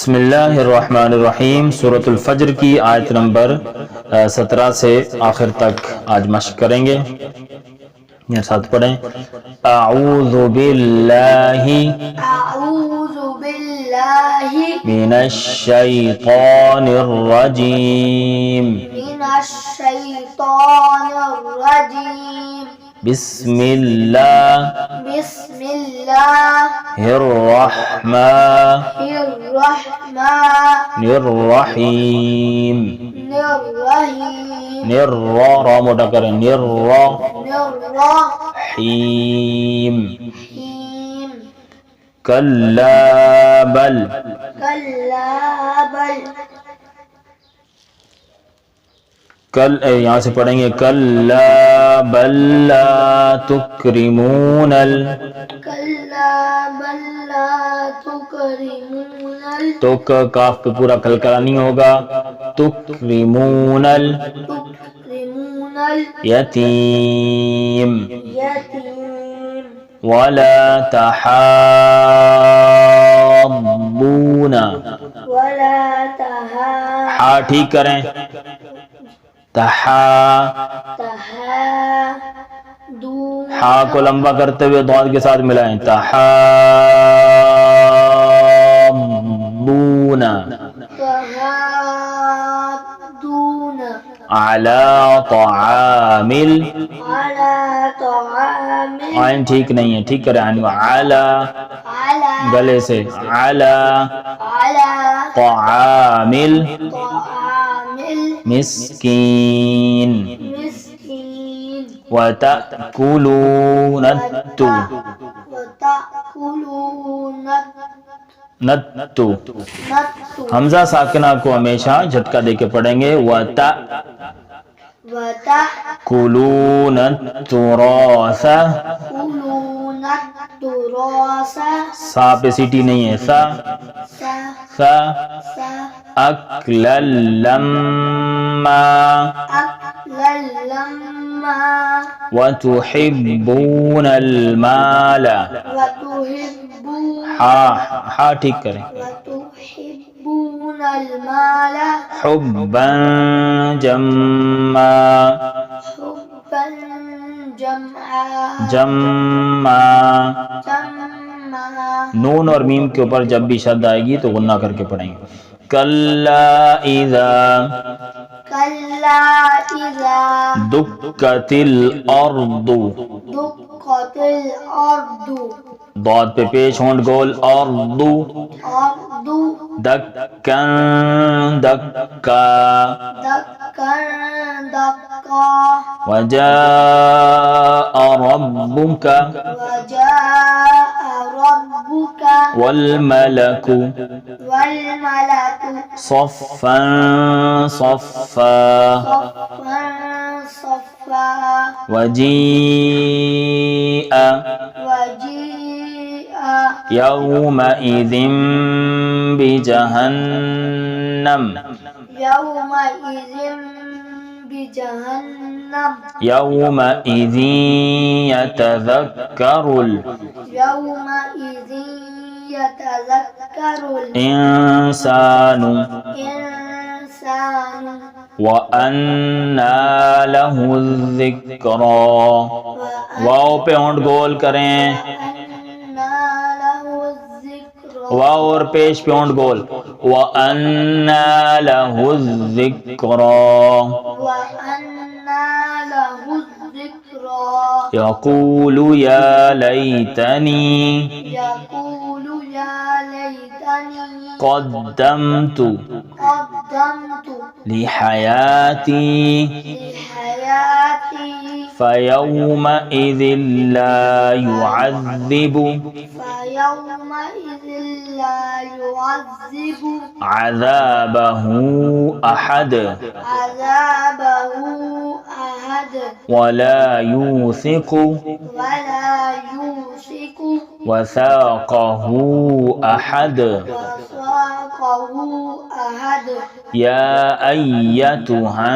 بسم اللہ الرحمن الرحیم، سورۃ الفجر کی آیت نمبر 17 سے آخر تک آج مشق کریں گے۔ یہ ساتھ پڑھیں۔ اعوذ باللہ من الشیطان الرجیم بسم اللہ الرحمن الرحیم۔ را موٹا کریں، الرحیم۔ کلا بل یہاں سے پڑھیں گے کلا بل لا تکرمون تو کاف پہ پورا کلکلا نہیں ہوگا، تکرمون یتیم ولا تحاضون، ہا ٹھیک کریں، ہا کو لمبا کرتے ہوئے ضاد کے ساتھ ملائیں، تحاضون علی طعام عین ٹھیک نہیں ہے، ٹھیک کریں، علی گلے سے، علی طعام مسکین وَتَأْكُلُونَ نتو، حمزہ ساکنہ کو ہمیشہ جھٹکا دے کے پڑھیں گے، وَتَأْكُلُونَ التُّرَاثَ، سا پہ سیٹی نہیں ہے، سا اکلا لما وتحبون المال، ہا ٹھیک کریں، حبا جما، نون اور میم کے اوپر جب بھی شد آئے گی تو غنہ کر کے پڑھیں گے۔ کلا اذا دکت الارض، ضاد پہ پیش ہونٹ گول، ارض دکن دکا، وجاء ربک والملک صفا صفا، وجیء یومئذ بجہنم، یومئذ یتذکر الانسان وَأَنَّى لَهُ الذِّكْرَى، واو پہ ہونٹ گول کریں، واو اور پیش پہ ہونٹ گول، وَأَنَّى لَهُ الذِّكْرَى، يَقُولُ يَا لَيْتَنِي قدمت لحياتي فيومئذ لا يعذب عذابه أحد ولا يوثق وثاقه أحد، يا أيتها